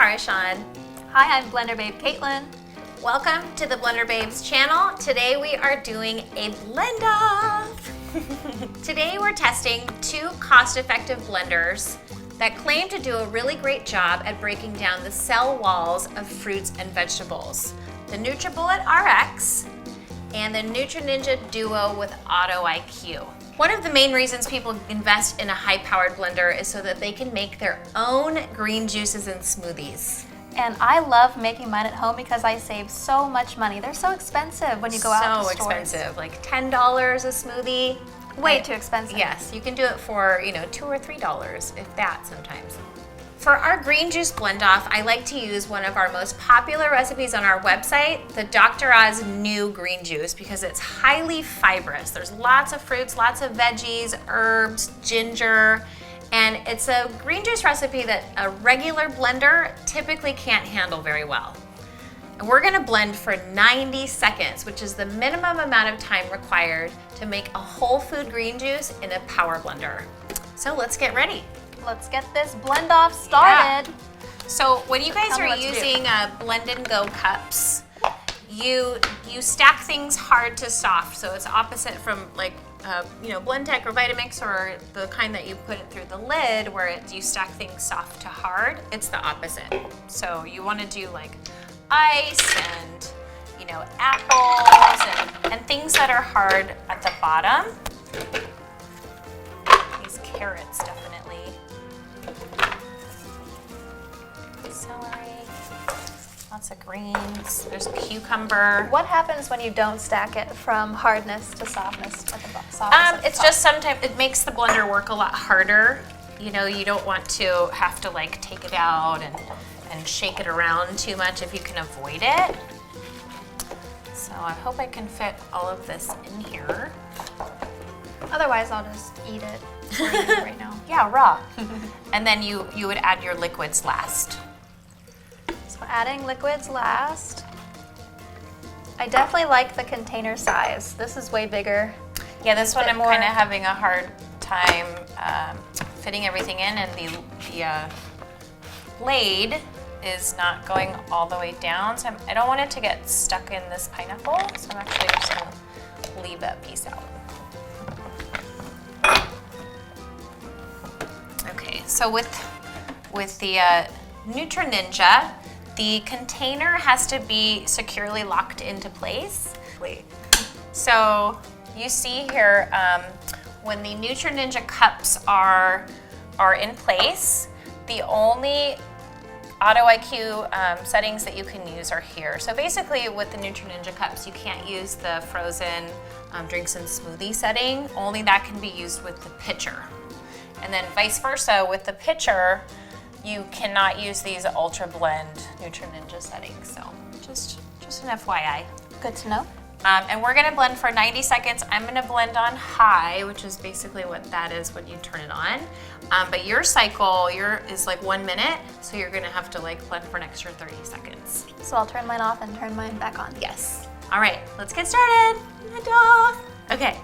Tarshan. Hi, I'm Blender Babe Caitlin. Welcome to the Blender Babes channel. Today we are doing a blend off. Today we're testing two cost-effective blenders that claim to do a really great job at breaking down the cell walls of fruits and vegetables. The NutriBullet Rx and the Nutri Ninja Duo with Auto IQ. One of the main reasons people invest in a high-powered blender is so that they can make their own green juices and smoothies. And I love making mine at home because I save so much money. They're so expensive when you go out to stores. So expensive, like $10 a smoothie. Way too expensive. Yes, you can do it for, $2 or $3, if that sometimes. For our green juice blend off, I like to use one of our most popular recipes on our website, the Dr. Oz new green juice, because it's highly fibrous. There's lots of fruits, lots of veggies, herbs, ginger, and it's a green juice recipe that a regular blender typically can't handle very well. And we're gonna blend for 90 seconds, which is the minimum amount of time required to make a whole food green juice in a power blender. So let's get ready. Let's get this blend off started. Yeah. So when you guys are using blend and go cups, you stack things hard to soft. So it's opposite from like Blendtec or Vitamix or the kind that you put it through the lid where you stack things soft to hard. It's the opposite. So you want to do like ice and apples and things that are hard at the bottom. These carrots definitely. Celery, lots of greens, there's cucumber. What happens when you don't stack it from hardness to softness at the It's just sometimes it makes the blender work a lot harder. You don't want to have to like take it out and shake it around too much if you can avoid it. So I hope I can fit all of this in here. Otherwise, I'll just eat it right now. Yeah, raw. And then you would add your liquids last. So adding liquids last. I definitely like the container size. This is way bigger. Yeah, this one I'm kind of having a hard time fitting everything in, and the blade is not going all the way down. So I don't want it to get stuck in this pineapple, so I'm actually just going to leave that piece out. Okay, so with the Nutri Ninja, the container has to be securely locked into place. So you see here, when the Nutri Ninja cups are in place, the only Auto IQ settings that you can use are here. So basically with the Nutri Ninja cups, you can't use the frozen drinks and smoothie setting. Only that can be used with the pitcher. And then vice versa, with the pitcher, you cannot use these Ultra Blend Nutri Ninja settings. So just an FYI. Good to know. And we're gonna blend for 90 seconds. I'm gonna blend on high, which is basically what that is when you turn it on. But your cycle, is like 1 minute, so you're gonna have to like blend for an extra 30 seconds. So I'll turn mine off and turn mine back on. Yes. All right, let's get started. Blend off. Okay.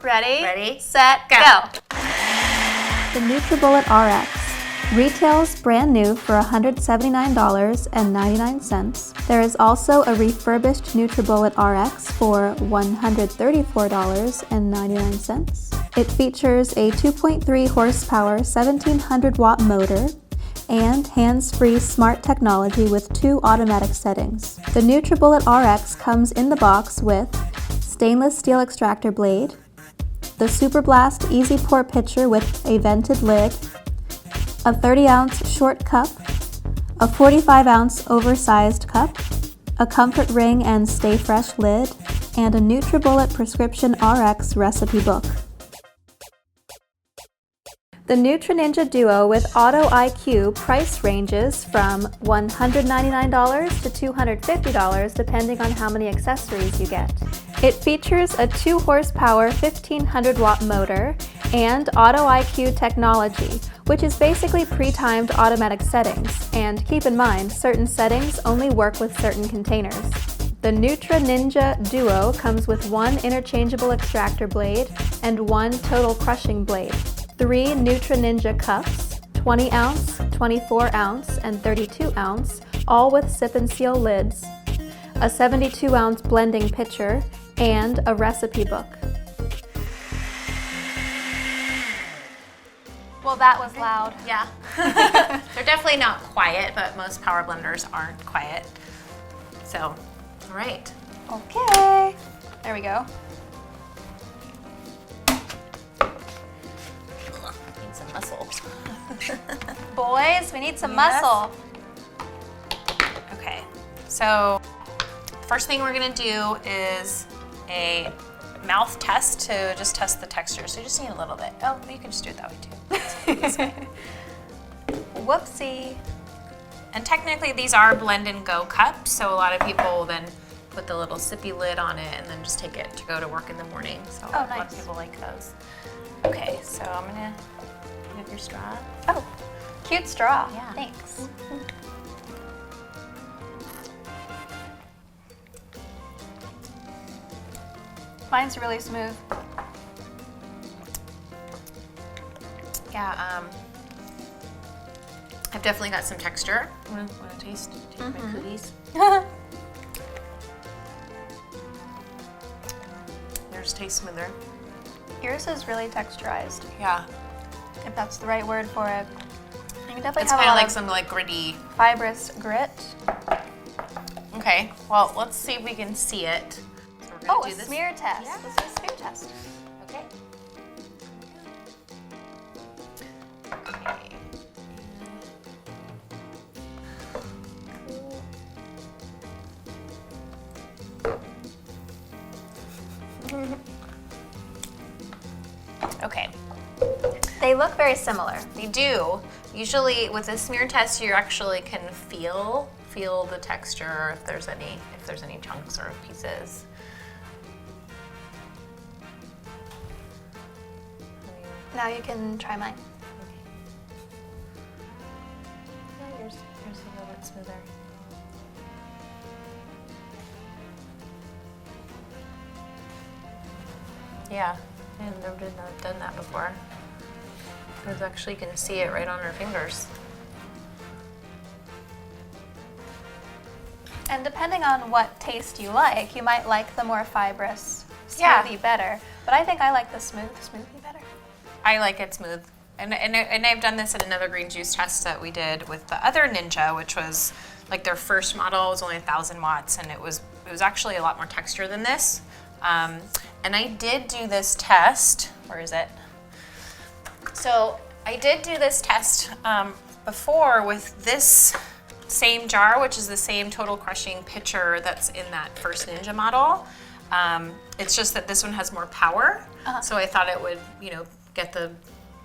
Ready, set, go. The NutriBullet Rx retails brand new for $179.99. There is also a refurbished NutriBullet Rx for $134.99. It features a 2.3 horsepower 1700 watt motor and hands-free smart technology with 2 automatic settings. The NutriBullet Rx comes in the box with stainless steel extractor blade, the Super Blast Easy Pour pitcher with a vented lid, a 30-ounce short cup, a 45-ounce oversized cup, a comfort ring and stay fresh lid, and a NutriBullet Prescription Rx recipe book. The Nutri Ninja Duo with Auto IQ price ranges from $199 to $250 depending on how many accessories you get. It features a 2 horsepower 1500 watt motor and Auto IQ technology, which is basically pre-timed automatic settings, and keep in mind, certain settings only work with certain containers. The Nutri Ninja Duo comes with 1 interchangeable extractor blade and 1 total crushing blade, 3 Nutri Ninja cups, 20 ounce, 24 ounce, and 32 ounce, all with sip and seal lids, a 72 ounce blending pitcher, and a recipe book. Well, that was loud. Yeah. They're definitely not quiet, but most power blenders aren't quiet. So, all right. Okay. There we go. Need some muscle. Boys, we need some Yes. muscle. Okay, so first thing we're gonna do is a mouth test to just test the texture. So you just need a little bit. Oh, you can just do it that way too. This way. Whoopsie. And technically these are blend and go cups, so a lot of people will then put the little sippy lid on it and then just take it to go to work in the morning. So Oh, a lot nice. of people like those. Okay, so I'm gonna have your straw. Oh, cute straw. Yeah. Thanks. Mine's really smooth. Yeah, I've definitely got some texture. Want to taste my cookies? Yours taste smoother. Yours is really texturized, Yeah, if that's the right word for it. You can definitely it's have kind a of lot like some like gritty. fibrous grit. Okay, well let's see if we can see it. So we're Oh, gonna a do this. smear test. Yeah. Let's do a smear test. Okay. Okay. They look very similar. They do. Usually with a smear test, you actually can feel the texture if there's any chunks or pieces. Now you can try mine. Yeah, yours is a little bit smoother. Yeah, I've never done that before. Because actually you can see it right on our fingers. And depending on what taste you like, you might like the more fibrous Yeah. smoothie better. But I think I like the smoothie better. I like it smooth. And I've done this at another green juice test that we did with the other Ninja, which was like their first model was only 1,000 watts, and it was actually a lot more texture than this. And I did do this test. Where is it? So I did do this test before with this same jar, which is the same total crushing pitcher that's in that first Ninja model. It's just that this one has more power, so I thought it would, get the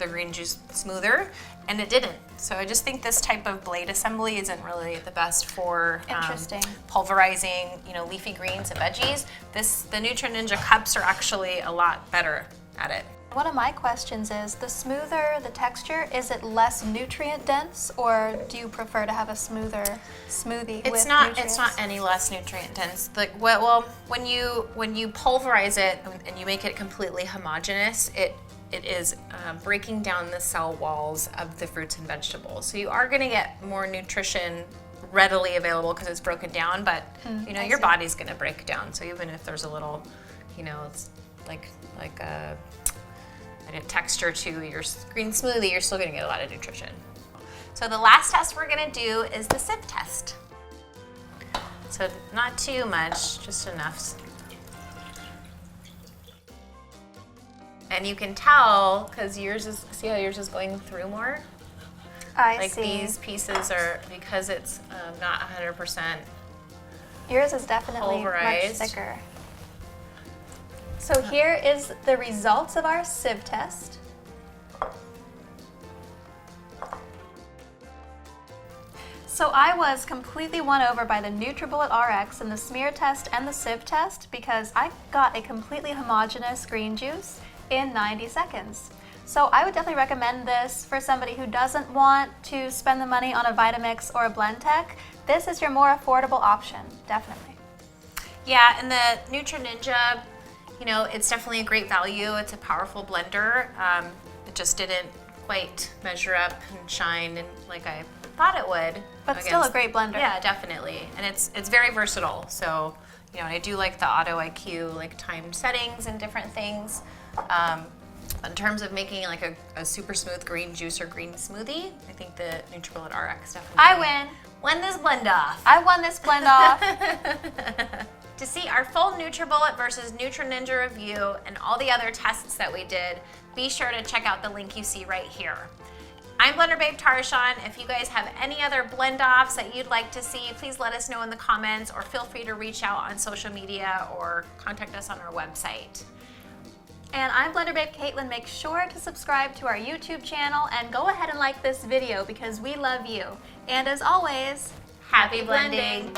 green juice smoother, and it didn't. So I just think this type of blade assembly isn't really the best for Interesting. pulverizing, leafy greens and veggies. The Nutri Ninja cups are actually a lot better at it. One of my questions is, the smoother the texture, is it less nutrient dense, or do you prefer to have a smoother smoothie It's with not. nutrients? It's not any less nutrient dense. Like well, when you pulverize it and you make it completely homogeneous, it is breaking down the cell walls of the fruits and vegetables. So you are going to get more nutrition readily available because it's broken down. But your see. body's going to break down. So even if there's a little, it's like a texture to your green smoothie, you're still going to get a lot of nutrition. So the last test we're going to do is the sip test. So not too much, just enough. And you can tell because see how yours is going through more? I see. These pieces are, because it's not 100%. Yours is definitely much pulverized. thicker. So here is the results of our sieve test. So I was completely won over by the NutriBullet Rx in the smear test and the sieve test because I got a completely homogeneous green juice in 90 seconds. So I would definitely recommend this for somebody who doesn't want to spend the money on a Vitamix or a Blendtec. This is your more affordable option, definitely. Yeah, and the Nutri Ninja, it's definitely a great value. It's a powerful blender. It just didn't quite measure up and shine and like I thought it would. But still a great blender. Yeah, definitely. And it's very versatile. So, you know, I do like the auto IQ, like timed settings and different things. In terms of making like a super smooth green juice or green smoothie, I think the NutriBullet Rx definitely. I win this blend off. I won this blend off. To see our full NutriBullet versus Nutri Ninja review and all the other tests that we did, be sure to check out the link you see right here. I'm Blender Babe Tarshan. If you guys have any other blend offs that you'd like to see, please let us know in the comments or feel free to reach out on social media or contact us on our website. And I'm Blender Babe Caitlin. Make sure to subscribe to our YouTube channel and go ahead and like this video because we love you. And as always, Happy blending.